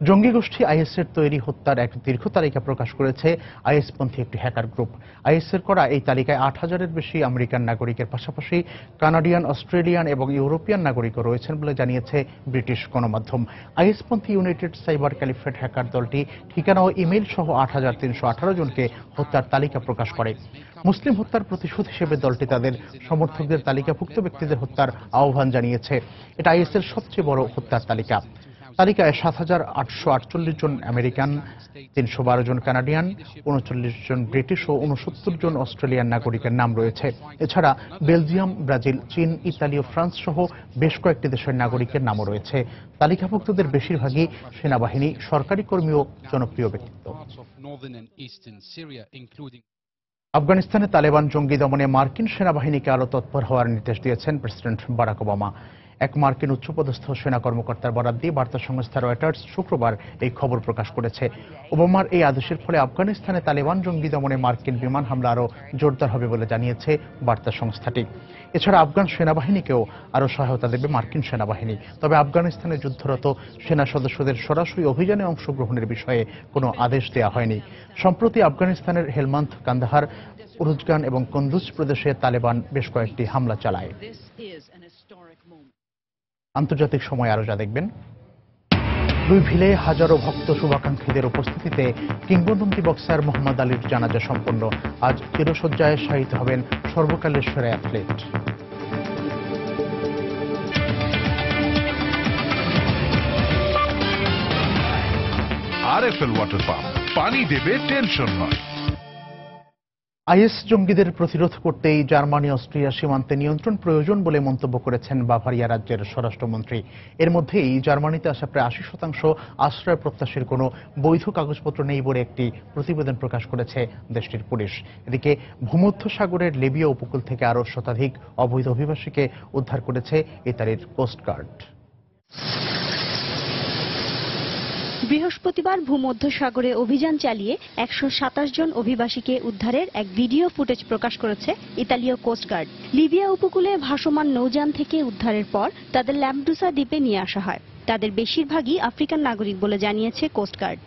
জঙ্গি গোষ্ঠী আইএসের তৈরি হত্যার এক দীর্ঘ তালিকা প্রকাশ করেছে আইএসপন্থী একটি হ্যাকার গ্রুপ। আইএসের করা এই তালিকায় ৮,০০০-এর বেশি আমেরিকান নাগরিকের পাশাপাশি কানাডিয়ান, অস্ট্রেলিয়ান এবং ইউরোপিয়ান নাগরিকও রয়েছেন বলে জানিয়েছে ব্রিটিশ গণমাধ্যম। আইএসপন্থী ইউনাইটেড সাইবার ক্যালিফেট হ্যাকার দলটি ঠিকানা ও ইমেইল সহ ৮,৩১৮ জনকে হত্যার তালিকা প্রকাশ করে। মুসলিম হত্যার প্রতিশোধ হিসেবে দলটি তাদের সমর্থকদের তালিকাভুক্ত ব্যক্তিদের হত্যার আহ্বান জানিয়েছে। এটা আইএসের সবচেয়ে বড় হত্যার তালিকা। তালিকায় ৭,৮৪৮ জন আমেরিকান, ৩১২ জন কানাডিয়ান, ৩৯ জন ব্রিটিশ ও ৬৯ জন অস্ট্রেলিয়ান নাগরিকের নাম রয়েছে। এছাড়া বেলজিয়াম, ব্রাজিল, চীন, ইতালি ও ফ্রান্স সহ বেশ কয়েকটি দেশের নাগরিকের নামও রয়েছে। তালিকাভুক্তদের বেশিরভাগই সেনাবাহিনী, সরকারি কর্মী ও জনপ্রিয় ব্যক্তিত্ব। আফগানিস্তানে তালেবান জঙ্গি দমনে মার্কিন সেনাবাহিনীকে আরও তৎপর হওয়ার নির্দেশ দিয়েছেন প্রেসিডেন্ট বারাক ওবামা। এক মার্কিন উচ্চপদস্থ সেনা কর্মকর্তার বরাত দিয়ে বার্তা সংস্থা রয়টার্স শুক্রবার এই খবর প্রকাশ করেছে। ওবামার এই আদেশের ফলে আফগানিস্তানে তালেবান জঙ্গি দমনে মার্কিন বিমান হামলা আরও জোরদার হবে বলে জানিয়েছে বার্তা সংস্থাটি। এছাড়া আফগান সেনাবাহিনীকেও আরও সহায়তা দেবে মার্কিন সেনাবাহিনী। তবে আফগানিস্তানে যুদ্ধরত সেনা সদস্যদের সরাসরি অভিযানে অংশগ্রহণের বিষয়ে কোনো আদেশ দেওয়া হয়নি। সম্প্রতি আফগানিস্তানের হেলমান্দ, কান্দাহার, উরুজগান এবং কুন্দুজ প্রদেশে তালেবান বেশ কয়েকটি হামলা চালায়। আন্তর্জাতিক সময় আরো যা দেখবেন। লুইভিলে হাজারো ভক্ত শুভাকাঙ্ক্ষীদের উপস্থিতিতে কিংবদন্তি বক্সার মোহাম্মদ আলীর জানাজা সম্পন্ন। আজ চিরশয্যায় শায়িত হবেন সর্বকালের সেরা অ্যাথলেট। আরএফএল ওয়াটার পাম্প, পানি দেবে, টেনশন নয়। আইএস জঙ্গিদের প্রতিরোধ করতেই জার্মানি অস্ট্রিয়া সীমান্তে নিয়ন্ত্রণ প্রয়োজন বলে মন্তব্য করেছেন বাভারিয়া রাজ্যের স্বরাষ্ট্রমন্ত্রী। এর মধ্যেই জার্মানিতে আসা প্রায় ৮০% আশ্রয় প্রত্যাশীর কোনো বৈধ কাগজপত্র নেই বলে একটি প্রতিবেদন প্রকাশ করেছে দেশটির পুলিশ। এদিকে ভূমধ্যসাগরের লিবিয়া উপকূল থেকে আরও শতাধিক অবৈধ অভিবাসীকে উদ্ধার করেছে ইতালির কোস্টগার্ড। বৃহস্পতিবার ভূমধ্যসাগরে অভিযান চালিয়ে ১২৭ জন অভিবাসীকে উদ্ধারের এক ভিডিও ফুটেজ প্রকাশ করেছে ইতালীয় কোস্টগার্ড। লিবিয়া উপকূলে ভাসমান নৌযান থেকে উদ্ধারের পর তাদের ল্যাম্পডুসা দ্বীপে নিয়ে আসা হয়। তাদের বেশিরভাগই আফ্রিকান নাগরিক বলে জানিয়েছে কোস্টগার্ড।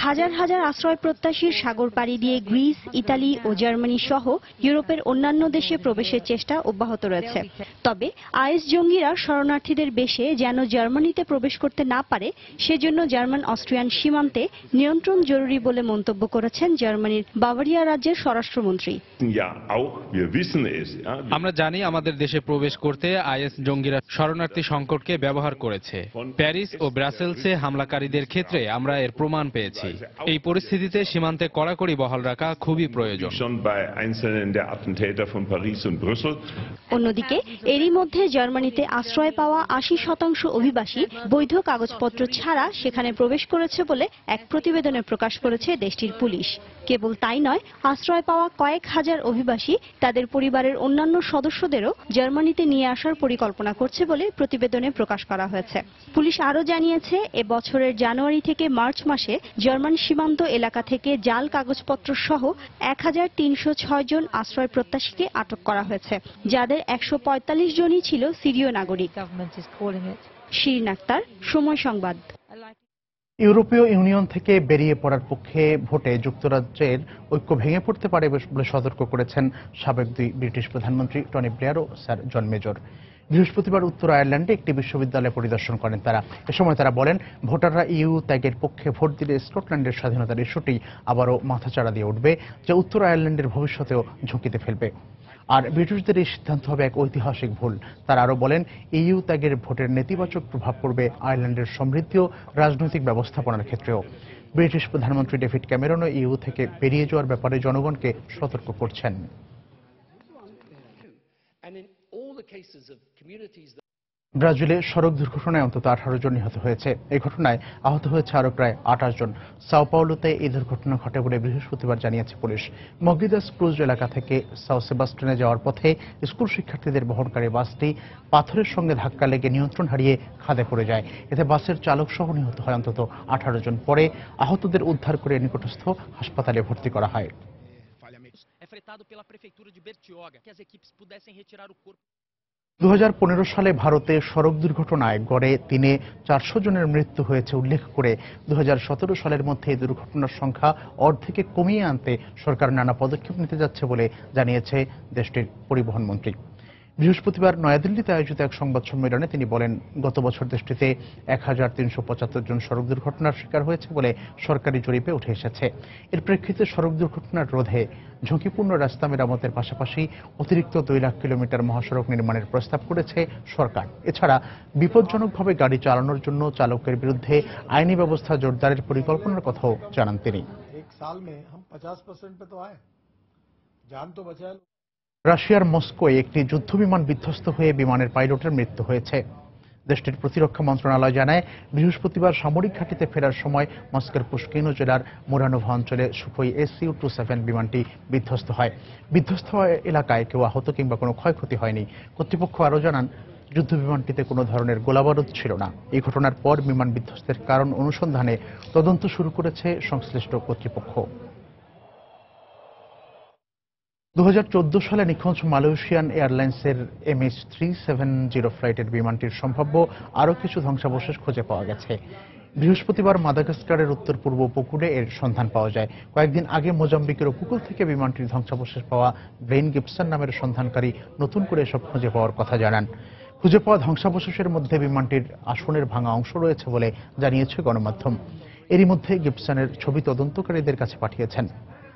হাজার হাজার আশ্রয় প্রত্যাশীর সাগর পাড়ি দিয়ে গ্রিস, ইতালি ও জার্মানি সহ ইউরোপের অন্যান্য দেশে প্রবেশের চেষ্টা অব্যাহত রয়েছে। তবে আইএস জঙ্গিরা শরণার্থীদের বেশে যেন জার্মানিতে প্রবেশ করতে না পারে সেজন্য জার্মান অস্ট্রিয়ান সীমান্তে নিয়ন্ত্রণ জরুরি বলে মন্তব্য করেছেন জার্মানির বাভারিয়া রাজ্যের স্বরাষ্ট্রমন্ত্রী। আমরা জানি আমাদের দেশে প্রবেশ করতে আইএস জঙ্গিরা শরণার্থী সংকটকে ব্যবহার করেছে। প্যারিস ও ব্রাসেলসে হামলাকারীদের ক্ষেত্রে আমরা এর প্রমাণ পেয়েছি। এই পরিস্থিতিতে সীমান্তে কড়াকড়ি বহাল রাখা খুবই প্রয়োজন। অন্যদিকে এরই মধ্যে জার্মানিতে আশ্রয় পাওয়া ৮০% অভিবাসী বৈধ কাগজপত্র ছাড়া সেখানে প্রবেশ করেছে বলে এক প্রতিবেদনে প্রকাশ করেছে দেশটির পুলিশ। কেবল তাই নয়, আশ্রয় পাওয়া কয়েক হাজার অভিবাসী তাদের পরিবারের অন্যান্য সদস্যদেরও জার্মানিতে নিয়ে আসার পরিকল্পনা করছে বলে প্রতিবেদনে প্রকাশ করা হয়েছে। পুলিশ আরও জানিয়েছে, এ বছরের জানুয়ারি থেকে মার্চ মাসে জার্মান সীমান্ত এলাকা থেকে জাল কাগজপত্র সহ ১৩০৬ জন আশ্রয় প্রত্যাশীকে আটক করা হয়েছে, যাদের ১৪৫ জনই ছিল সিরীয় নাগরিক। শিরিন আক্তার, সময় সংবাদ। ইউরোপীয় ইউনিয়ন থেকে বেরিয়ে পড়ার পক্ষে ভোটে যুক্তরাজ্যের ঐক্য ভেঙে পড়তে পারে বলে সতর্ক করেছেন সাবেক দুই ব্রিটিশ প্রধানমন্ত্রী টনি ব্লেয়ার ও স্যার জন মেজর। বৃহস্পতিবার উত্তর আয়ারল্যান্ডে একটি বিশ্ববিদ্যালয় পরিদর্শন করেন তারা। এ সময় তারা বলেন, ভোটাররা ইউ ত্যাগের পক্ষে ভোট দিলে স্কটল্যান্ডের স্বাধীনতার ইস্যুটি আবারও মাথাচাড়া দিয়ে উঠবে, যা উত্তর আয়ারল্যান্ডের ভবিষ্যতেও ঝুঁকিতে ফেলবে। আর ব্রিটিশদের এই সিদ্ধান্ত হবে এক ঐতিহাসিক ভুল। তারা আরও বলেন, ইউ ত্যাগের ভোটের নেতিবাচক প্রভাব পড়বে আয়ারল্যান্ডের সমৃদ্ধি ও রাজনৈতিক ব্যবস্থাপনার ক্ষেত্রেও। ব্রিটিশ প্রধানমন্ত্রী ডেভিড ক্যামেরনও ইউ থেকে বেরিয়ে যাওয়ার ব্যাপারে জনগণকে সতর্ক করছেন। ব্রাজিলে সড়ক দুর্ঘটনায় অন্তত 18 জন নিহত হয়েছে। এই ঘটনায় আহত হয়েছে আরও প্রায় 28 জন। সাও পাওলোতে এই দুর্ঘটনা ঘটে বলে বৃহস্পতিবার জানিয়েছে পুলিশ। মগিদাস ক্রুজ এলাকা থেকে সাও সেবাস্টিয়ানে যাওয়ার পথে স্কুল শিক্ষার্থীদের বহনকারী বাসটি পাথরের সঙ্গে ধাক্কা লেগে নিয়ন্ত্রণ হারিয়ে খাদে পড়ে যায়। এতে বাসের চালক সহ নিহত হয় অন্তত 18 জন। পরে আহতদের উদ্ধার করে নিকটস্থ হাসপাতালে ভর্তি করা হয়। 2015 সালে ভারতে সড়ক দুর্ঘটনায় গড়ে 400 জনের মৃত্যু হয়েছে উল্লেখ করে 2017 সালের মধ্যে এই দুর্ঘটনার সংখ্যা অর্ধেকে কমিয়ে আনতে সরকার নানা পদক্ষেপ নিতে যাচ্ছে বলে জানিয়েছে দেশটির পরিবহন মন্ত্রী। বৃহস্পতিবার নয়াদিল্লিতে আয়োজিত এক সংবাদ সম্মেলনে তিনি বলেন, গত বছর দেশটিতে 1375 জন সড়ক দুর্ঘটনার শিকার হয়েছে বলে সরকারি জরিপে উঠে এসেছে। এর প্রেক্ষিতে সড়ক দুর্ঘটনার রোধে ঝুঁকিপূর্ণ রাস্তা মেরামতের পাশাপাশি অতিরিক্ত 2 লাখ কিলোমিটার মহাসড়ক নির্মাণের প্রস্তাব করেছে সরকার। এছাড়া বিপজ্জনকভাবে গাড়ি চালানোর জন্য চালকের বিরুদ্ধে আইনি ব্যবস্থা জোরদারের পরিকল্পনার কথাও জানান তিনি। রাশিয়ার মস্কোয় একটি যুদ্ধবিমান বিধ্বস্ত হয়ে বিমানের পাইলটের মৃত্যু হয়েছে। দেশটির প্রতিরক্ষা মন্ত্রণালয় জানায়, বৃহস্পতিবার সামরিক ঘাঁটিতে ফেরার সময় মস্কোর পুশকিনো জেলার মুরানোভা অঞ্চলে সুখোই SU-27 বিমানটি বিধ্বস্ত হয়। বিধ্বস্ত হওয়া এলাকায় কেউ আহত কিংবা কোনো ক্ষয়ক্ষতি হয়নি। কর্তৃপক্ষ আরও জানান, যুদ্ধবিমানটিতে কোনো ধরনের গোলাবারুদ ছিল না। এই ঘটনার পর বিমান বিধ্বস্তের কারণ অনুসন্ধানে তদন্ত শুরু করেছে সংশ্লিষ্ট কর্তৃপক্ষ। 2014 সালে নিখোঁজ মালয়েশিয়ান এয়ারলাইন্সের MH370 ফ্লাইটের বিমানটির সম্ভাব্য আরও কিছু ধ্বংসাবশেষ খুঁজে পাওয়া গেছে। বৃহস্পতিবার মাদাগাস্কারের উত্তর পূর্ব উপকূলে এর সন্ধান পাওয়া যায়। কয়েকদিন আগে মোজাম্বিকের উপকূল থেকে বিমানটির ধ্বংসাবশেষ পাওয়া ব্রেইন গিবসন নামের সন্ধানকারী নতুন করে এসব খুঁজে পাওয়ার কথা জানান। খুঁজে পাওয়া ধ্বংসাবশেষের মধ্যে বিমানটির আসনের ভাঙা অংশ রয়েছে বলে জানিয়েছে গণমাধ্যম। এরই মধ্যে গিবসনের ছবি তদন্তকারীদের কাছে পাঠিয়েছেন।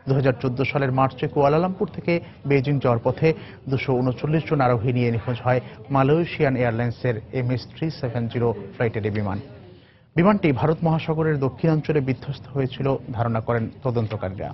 2014 সালের মার্চে কুয়ালালামপুর থেকে বেইজিং যাওয়ার পথে 239 জন আরোহী নিয়ে নিখোঁজ হয় মালয়েশিয়ান এয়ারলাইন্সের MH370 ফ্লাইটের বিমানটি ভারত মহাসাগরের দক্ষিণাঞ্চলে বিধ্বস্ত হয়েছিল ধারণা করেন তদন্তকারীরা।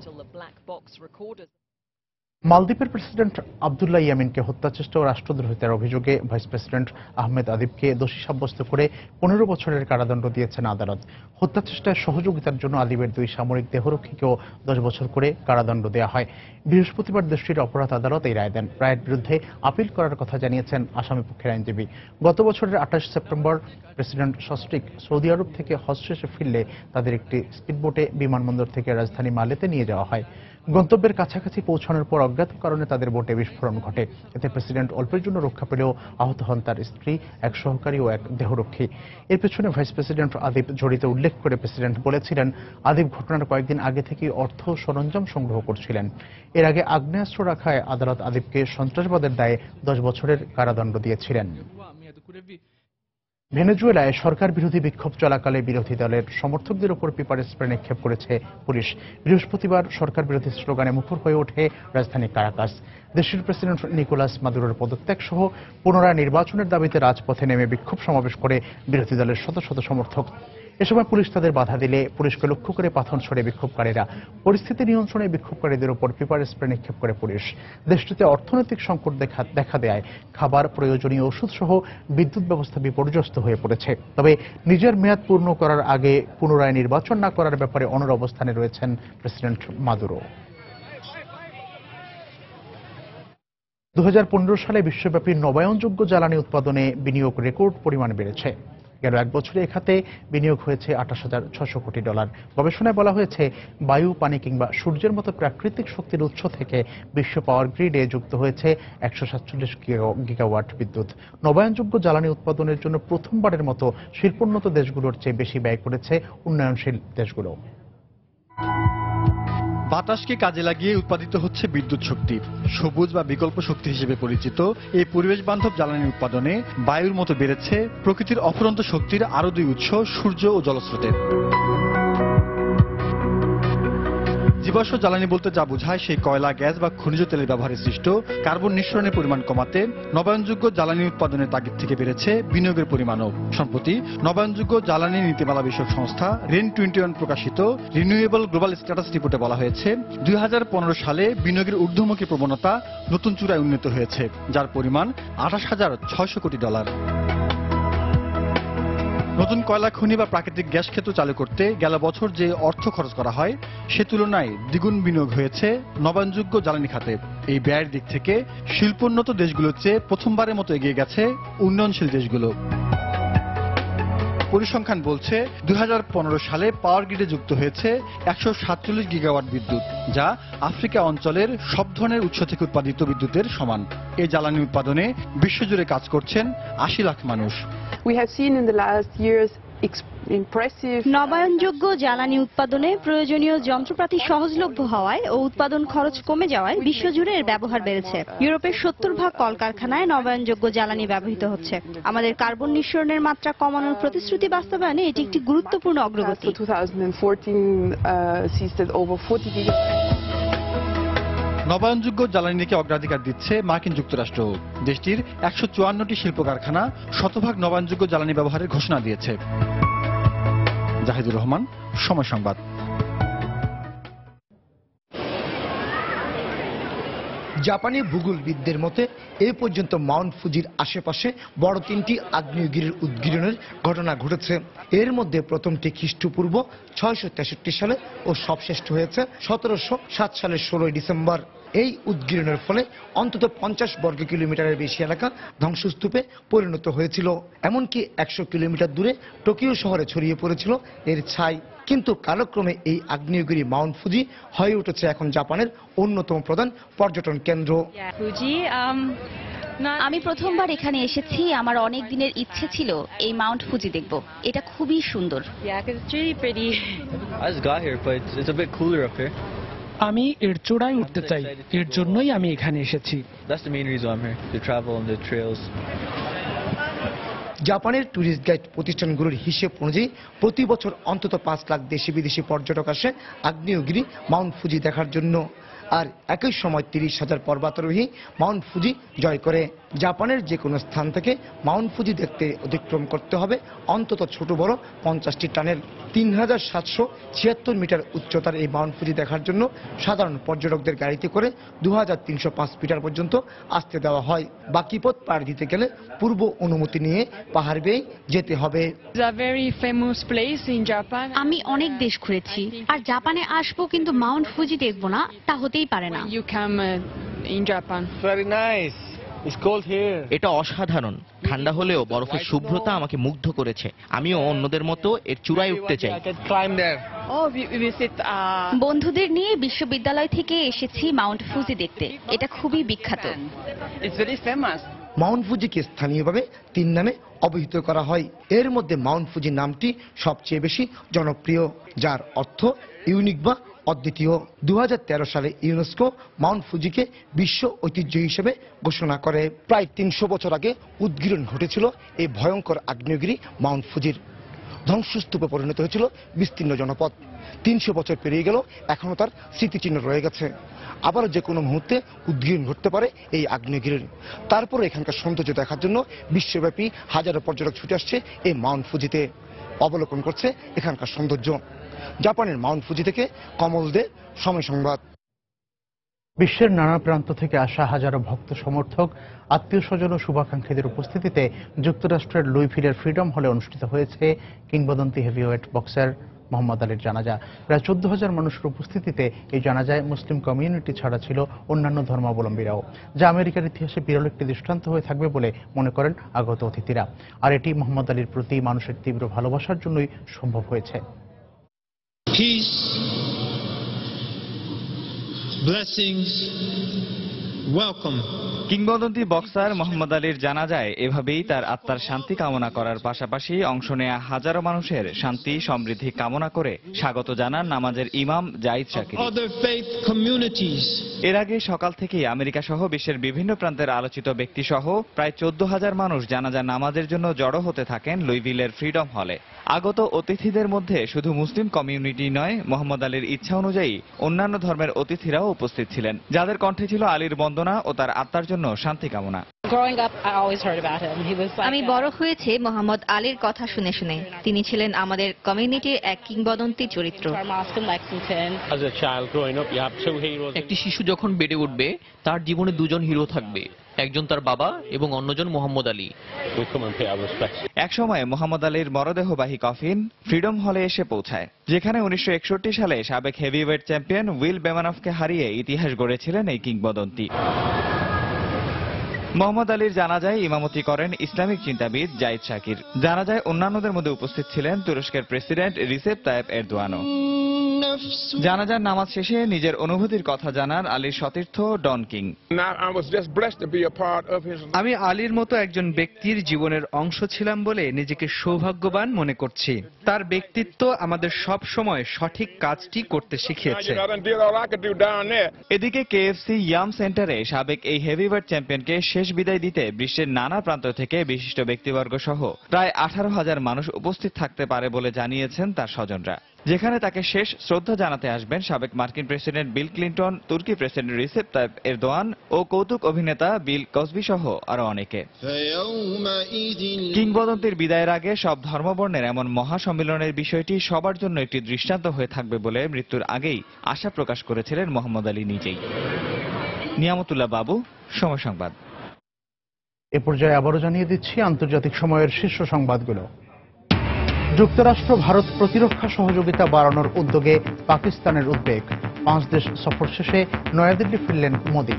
মালদ্বীপের প্রেসিডেন্ট আব্দুল্লাহ ইয়ামিনকে হত্যাচেষ্টা ও রাষ্ট্রদ্রোহিতার অভিযোগে ভাইস প্রেসিডেন্ট আহমেদ আদিবকে দোষী সাব্যস্ত করে 15 বছরের কারাদণ্ড দিয়েছেন আদালত। হত্যাচেষ্টায় সহযোগিতার জন্য আদিবের 2 সামরিক দেহরক্ষীকেও 10 বছর করে কারাদণ্ড দেওয়া হয়। বৃহস্পতিবার দেশটির অপরাধ আদালত এই রায় দেন। রায়ের বিরুদ্ধে আপিল করার কথা জানিয়েছেন আসামি পক্ষের আইনজীবী। গত বছরের 28 সেপ্টেম্বর প্রেসিডেন্ট সস্টিক সৌদি আরব থেকে হজ শেষে ফিরলে তাদের একটি স্পিডবোটে বিমানবন্দর থেকে রাজধানী মালেতে নিয়ে যাওয়া হয়। গন্তব্যের কাছাকাছি পৌঁছানোর পর অজ্ঞাত কারণে তাদের বোটে বিস্ফোরণ ঘটে। এতে প্রেসিডেন্ট অল্পের জন্য রক্ষা পেলেও আহত হন তার স্ত্রী, এক সহকারী ও এক দেহরক্ষী। এর পেছনে ভাইস প্রেসিডেন্ট আদিব জড়িত উল্লেখ করে প্রেসিডেন্ট বলেছিলেন, আদিব ঘটনার কয়েকদিন আগে থেকেই অর্থ সরঞ্জাম সংগ্রহ করছিলেন। এর আগে আগ্নেয়াস্ত্র রাখায় আদালত আদিবকে সন্ত্রাসবাদের দায়ে 10 বছরের কারাদণ্ড দিয়েছিলেন। ভেনেজুয়েলায় সরকার বিরোধী বিক্ষোভ চলাকালে বিরোধী দলের সমর্থকদের উপর পেপার স্প্রে নিক্ষেপ করেছে পুলিশ। বৃহস্পতিবার সরকার বিরোধী স্লোগানে মুখর হয়ে ওঠে রাজধানী কারাকাস। দেশের প্রেসিডেন্ট নিকোলাস মাদুরোর পদত্যাগ সহ পুনরায় নির্বাচনের দাবিতে রাজপথে নেমে বিক্ষোভ সমাবেশ করে বিরোধী দলের শত শত সমর্থক। এ সময় পুলিশ তাদের বাধা দিলে পুলিশকে লক্ষ্য করে পাথর ছোড়ে বিক্ষোভকারীরা। পরিস্থিতি নিয়ন্ত্রণে বিক্ষোভকারীদের উপর পেপার স্প্রে নিক্ষেপ করে পুলিশ। দেশটিতে অর্থনৈতিক সংকট দেখা দেয় খাবার, প্রয়োজনীয় ওষুধ সহ বিদ্যুৎ ব্যবস্থা বিপর্যস্ত হয়ে পড়েছে। তবে নিজের মেয়াদ পূর্ণ করার আগে পুনরায় নির্বাচন না করার ব্যাপারে অনড় অবস্থানে রয়েছেন প্রেসিডেন্ট মাদুরো। 2015 সালে বিশ্বব্যাপী নবায়নযোগ্য জ্বালানি উৎপাদনে বিনিয়োগ রেকর্ড পরিমাণ বেড়েছে। গেল এক বছরে এ খাতে বিনিয়োগ হয়েছে $28,600 কোটি। গবেষণায় বলা হয়েছে, বায়ু, পানি কিংবা সূর্যের মতো প্রাকৃতিক শক্তির উৎস থেকে বিশ্ব পাওয়ার গ্রিডে যুক্ত হয়েছে 147 গিগাওয়াট বিদ্যুৎ। নবায়নযোগ্য জ্বালানি উৎপাদনের জন্য প্রথমবারের মতো শিল্পোন্নত দেশগুলোর চেয়ে বেশি ব্যয় করেছে উন্নয়নশীল দেশগুলো। বাতাসকে কাজে লাগিয়ে উৎপাদিত হচ্ছে বিদ্যুৎ শক্তি। সবুজ বা বিকল্প শক্তি হিসেবে পরিচিত এই পরিবেশ বান্ধব জ্বালানি উৎপাদনে বায়ুর মতো বেড়েছে প্রকৃতির অফুরন্ত শক্তির আরো 2 উৎস, সূর্য ও জলস্রোতের। জীবাশ্ম জ্বালানি বলতে যা বোঝায় সেই কয়লা, গ্যাস বা খনিজ তেলের ব্যবহারে সৃষ্ট কার্বন নিঃসরণের পরিমাণ কমাতে নবায়নযোগ্য জ্বালানি উৎপাদনের তাগিদ থেকে বেড়েছে বিনিয়োগের পরিমাণও। সম্প্রতি নবায়নযোগ্য জ্বালানি নীতিমালা বিষয়ক সংস্থা REN21 প্রকাশিত রিনিউয়েবল গ্লোবাল স্ট্যাটাস রিপোর্টে বলা হয়েছে, 2015 সালে বিনিয়োগের ঊর্ধ্বমুখী প্রবণতা নতুন চূড়ায় উন্নীত হয়েছে, যার পরিমাণ $28,600 কোটি। নতুন কয়লা খনি বা প্রাকৃতিক গ্যাস ক্ষেত্র চালু করতে গেল বছর যে অর্থ খরচ করা হয় সে তুলনায় দ্বিগুণ বিনিয়োগ হয়েছে নবায়নযোগ্য জ্বালানি খাতে। এই ব্যয়ের দিক থেকে শিল্পোন্নত দেশগুলোর চেয়ে প্রথমবারের মতো এগিয়ে গেছে উন্নয়নশীল দেশগুলো। পরিসংখ্যান বলছে 2015 সালে পাওয়ার গ্রিডে যুক্ত হয়েছে 147 গিগাওয়াট বিদ্যুৎ, যা আফ্রিকা অঞ্চলের সব ধরনের উৎস থেকে উৎপাদিত বিদ্যুতের সমান। এই জ্বালানি উৎপাদনে বিশ্বজুড়ে কাজ করছেন 80 লাখ মানুষ। নবায়নযোগ্য জ্বালানি উৎপাদনে প্রয়োজনীয় যন্ত্রপাতি সহজলভ্য হওয়ায় ও উৎপাদন খরচ কমে যাওয়ায় বিশ্বজুড়ে এর ব্যবহার বেড়েছে। ইউরোপের 70% কলকারখানায় নবায়নযোগ্য জ্বালানি ব্যবহৃত হচ্ছে। আমাদের কার্বন নিঃসরণের মাত্রা কমানোর প্রতিশ্রুতি বাস্তবায়নে এটি একটি গুরুত্বপূর্ণ অগ্রগতি। নবায়নযোগ্য জ্বালানিকে অগ্রাধিকার দিচ্ছে মার্কিন যুক্তরাষ্ট্র। দেশটির 154টি শিল্প কারখানা শতভাগ নবায়নযোগ্য জ্বালানি ব্যবহারের ঘোষণা দিয়েছে। জাহিদুর রহমান, সময় সংবাদ। জাপানি ভূগোলবিদদের মতে এ পর্যন্ত মাউন্ট ফুজির আশেপাশে বড় 3টি আগ্নেয়গিরির উদ্গীরণের ঘটনা ঘটেছে। এর মধ্যে প্রথমটি খ্রিস্টপূর্ব 663 সালে ও সবশেষটি হয়েছে 1707 সালের 16 ডিসেম্বর। এই উদ্গীরণের ফলে অন্তত 50 বর্গ কিলোমিটারের বেশি এলাকা ধ্বংসস্তূপে পরিণত হয়েছিল। এমনকি 100 কিলোমিটার দূরে টোকিও শহরে ছড়িয়ে পড়েছিল এর ছাই। কিন্তু কালক্রমে এই আগ্নেয়গিরি মাউন্ট ফুজি হয়ে উঠেছে এখন জাপানের অন্যতম প্রধান পর্যটন কেন্দ্র। আমি প্রথমবার এখানে এসেছি। আমার অনেক দিনের ইচ্ছে ছিল এই মাউন্ট ফুজি দেখব। এটা খুবই সুন্দর। আমি এর চূড়ায় উঠতে চাই, এর জন্যই আমি এখানে এসেছি। জাপানের ট্যুরিস্ট গাইড প্রতিষ্ঠানগুলোর হিসেব অনুযায়ী প্রতি বছর অন্তত 5 লাখ দেশি বিদেশি পর্যটক আসে আগ্নেয়গিরি মাউন্ট ফুজি দেখার জন্য। আর একই সময় 30,000 পর্বতারোহী মাউন্ট ফুজি জয় করে। জাপানের যে কোনো স্থান থেকে মাউন্ট ফুজি দেখতে অতিক্রম করতে হবে অন্তত ছোট বড় 50টি টানেল। 3776 মিটার উচ্চতার এই মাউন্ট ফুজি দেখার জন্য সাধারণ পর্যটকদের গাড়িতে করে 2305 মিটার পর্যন্ত আসতে দেওয়া হয়। বাকি পথ পার দিতে গেলে পূর্ব অনুমতি নিয়ে পাহাড় বেয়ে যেতে হবে। আমি অনেক দেশ ঘুরেছি, আর জাপানে আসবো কিন্তু মাউন্ট ফুজি দেখবো না, তা হতেই পারে না। এটা অসাধারণ। ঠান্ডা হলেও বরফের শুভ্রতা আমাকে মুগ্ধ করেছে। আমিও অন্যদের মতো এর চূড়ায় উঠতে চাই। বন্ধুদের নিয়ে বিশ্ববিদ্যালয় থেকে এসেছি মাউন্ট ফুজি দেখতে। এটা খুবই বিখ্যাত। মাউন্ট ফুজিকে স্থানীয়ভাবে 3 নামে অভিহিত করা হয়। এর মধ্যে মাউন্ট ফুজি নামটি সবচেয়ে বেশি জনপ্রিয়, যার অর্থ ইউনিক বা অদ্বিতীয়। 2013 সালে ইউনেস্কো মাউন্ট ফুজিকে বিশ্ব ঐতিহ্য হিসেবে ঘোষণা করে। প্রায় 300 বছর আগে উদ্গীরণ ঘটেছিল এই ভয়ঙ্কর আগ্নেয়গিরি মাউন্ট ফুজির। ধ্বংসস্তূপে পরিণত হয়েছিল বিস্তীর্ণ জনপদ। 300 বছর পেরিয়ে গেল, এখনো তার স্মৃতিচিহ্ন রয়ে গেছে। আবার যে কোনো মুহূর্তে উদ্গীরণ ঘটতে পারে এই আগ্নেয়গিরির। তারপরে এখানকার সৌন্দর্য দেখার জন্য বিশ্বব্যাপী হাজারো পর্যটক ছুটে আসছে এই মাউন্ট ফুজিতে, অবলোকন করছে এখানকার সৌন্দর্য। জাপানের মাউন্ট ফুজি থেকে কমল দে, সময় সংবাদ। বিশ্বের নানা প্রান্ত থেকে আসা হাজারো ভক্ত সমর্থক, আত্মীয় স্বজন ও শুভাকাঙ্ক্ষীদের উপস্থিতিতে যুক্তরাষ্ট্রের লুইভিলের ফ্রিডম হলে অনুষ্ঠিত হয়েছে কিংবদন্তি হেভিওয়েট বক্সার মোহাম্মদ আলীর জানাজা। প্রায় 14,000 মানুষের উপস্থিতিতে এই জানাজায় মুসলিম কমিউনিটি ছাড়া ছিল অন্যান্য ধর্মাবলম্বীরাও, যা আমেরিকার ইতিহাসে বিরল একটি দৃষ্টান্ত হয়ে থাকবে বলে মনে করেন আগত অতিথিরা। আর এটি মোহাম্মদ আলীর প্রতি মানুষের তীব্র ভালোবাসার জন্যই সম্ভব হয়েছে। Peace, blessings, welcome. কিংবদন্তি বক্সার মোহাম্মদ আলীর জানাজায় এভাবেই তার আত্মার শান্তি কামনা করার পাশাপাশি অংশ নেয়া হাজারো মানুষের শান্তি সমৃদ্ধি কামনা করে স্বাগত জানান নামাজের ইমাম জাহিদ শাকির। এর আগে সকাল থেকেই আমেরিকা সহ বিশ্বের বিভিন্ন প্রান্তের আলোচিত ব্যক্তি সহ প্রায় 14,000 মানুষ জানাজা নামাজের জন্য জড়ো হতে থাকেন লুইভিলের ফ্রিডম হলে। আগত অতিথিদের মধ্যে শুধু মুসলিম কমিউনিটি নয়, মোহাম্মদ আলীর ইচ্ছা অনুযায়ী অন্যান্য ধর্মের অতিথিরাও উপস্থিত ছিলেন, যাদের কণ্ঠে ছিল আলীর বন্দনা ও তার আত্মার জন্য শান্তি কামনা। আমি বড় হয়েছি মোহাম্মদ আলীর কথা শুনে শুনে। তিনি ছিলেন আমাদের কমিউনিটির এক কিংবদন্তি চরিত্র। একটি শিশু যখন বেড়ে উঠবে, তার জীবনে দুজন হিরো থাকবে, একজন তার বাবা এবং অন্যজন মোহাম্মদ আলী। একসময় মোহাম্মদ আলীর মরদেহবাহী কফিন ফ্রিডম হলে এসে পৌঁছায়, যেখানে 1961 সালে সাবেক হেভিওয়েট চ্যাম্পিয়ন উইল বেমানফকে হারিয়ে ইতিহাস গড়েছিলেন এই কিংবদন্তি। মোহাম্মদ আলীর জানাজায় ইমামতি করেন ইসলামিক চিন্তাবিদ জাহিদ শাকির। জানাজায় অন্যান্যদের মধ্যে উপস্থিত ছিলেন তুরস্কের প্রেসিডেন্ট রিসেপ তাইয়েপ এরদোয়ানও। জানাজার নামাজ শেষে নিজের অনুভূতির কথা জানান আলীর সতীর্থ ডন কিং। আমি আলীর মতো একজন ব্যক্তির জীবনের অংশ ছিলাম বলে নিজেকে সৌভাগ্যবান মনে করছি। তার ব্যক্তিত্ব আমাদের সব সময় সঠিক কাজটি করতে শিখিয়েছে। এদিকে কেএফসি ইয়াম সেন্টারে সাবেক এই হেভিওয়েট চ্যাম্পিয়নকে শেষ বিদায় দিতে বিশ্বের নানা প্রান্ত থেকে বিশিষ্ট ব্যক্তিবর্গ সহ প্রায় 18,000 মানুষ উপস্থিত থাকতে পারে বলে জানিয়েছেন তার স্বজনরা, যেখানে তাকে শেষ শ্রদ্ধা জানাতে আসবেন সাবেক মার্কিন প্রেসিডেন্ট বিল ক্লিন্টন, তুর্কি প্রেসিডেন্ট রিসেপ তাইয়েপ এরদোয়ান ও কৌতুক অভিনেতা বিল কসবি সহ আরো অনেকে। কিংবদন্তির বিদায়ের আগে সব ধর্মবর্ণের এমন মহাসম্মেলনের বিষয়টি সবার জন্য একটি দৃষ্টান্ত হয়ে থাকবে বলে মৃত্যুর আগেই আশা প্রকাশ করেছিলেন মোহাম্মদ আলী নিজেই। নিয়ামতুল্লাহ বাবু, সময় সংবাদ। এ পর্যায়ে আবারও জানিয়ে দিচ্ছি আন্তর্জাতিক সময়ের শীর্ষ সংবাদগুলো। যুক্তরাষ্ট্র ভারত প্রতিরক্ষা সহযোগিতা বাড়ানোর উদ্যোগে পাকিস্তানের উদ্বেগ। 5 দেশ সফর শেষে নয়াদিল্লি ফিরলেন মোদি।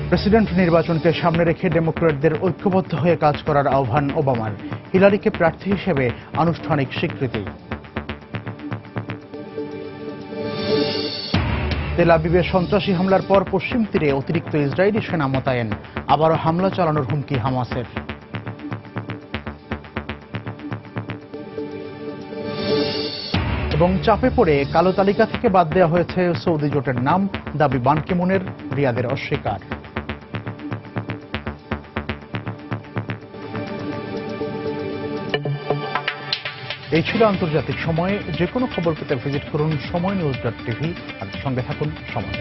প্রেসিডেন্ট নির্বাচনকে সামনে রেখে ডেমোক্র্যাটদের ঐক্যবদ্ধ হয়ে কাজ করার আহ্বান ওবামার। হিলারিকে প্রার্থী হিসেবে আনুষ্ঠানিক স্বীকৃতি। তেল আবিবে সন্ত্রাসী হামলার পর পশ্চিম তীরে অতিরিক্ত ইসরায়েলি সেনা মোতায়েন। আবারও হামলা চালানোর হুমকি হামাসের। এবং চাপে পড়ে কালো তালিকা থেকে বাদ দেওয়া হয়েছে সৌদি জোটের নাম, দাবি বান কি মুনের, রিয়াদের অস্বীকার। এই ছিল আন্তর্জাতিক সময়ে। যে কোনো খবর পেতে ভিজিট করুন সময় নিউজ.tv আর সঙ্গে থাকুন সময়।